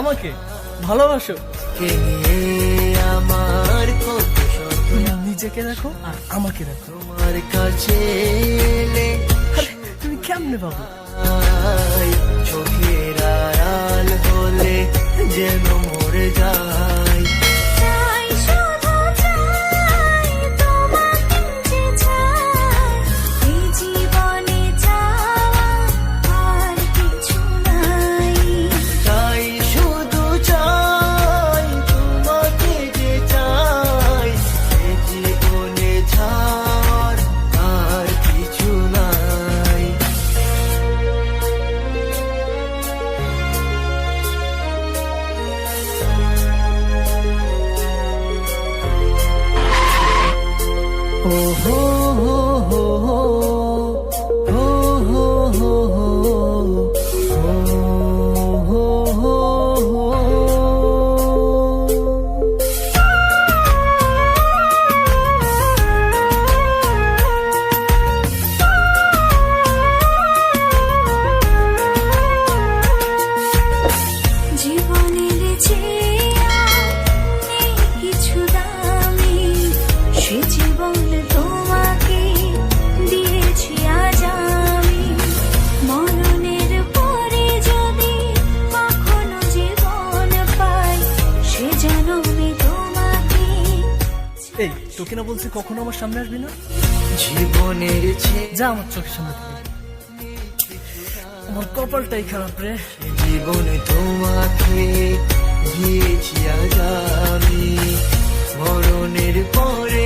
আমাকে ভালোবাসো? আমার কত নিজেকে দেখো আর আমাকে দেখো। তোমার কাছে এলে তুমি কেমনে পাবো? চোখের আড়াল হলে যেন মরে যায়। Oh ho ho ho ho ho ho ho ho ho জীবনে বেঁচে কিছু দামি সে জীবন তোমাকে দিয়েছি আজ আমি। মরণের পরে যদি কখনো জীবন পাই সে জন্মে তোমাকে। এই তোকে না বলছি কখনো আমার সামনে আসবি না? জীবনের যা আমার চোখের সামনে থেকে। আমার কপালটাই খারাপ রে। জীবনে তোমাকে দিয়েছি আজ আমি। মরণের পরে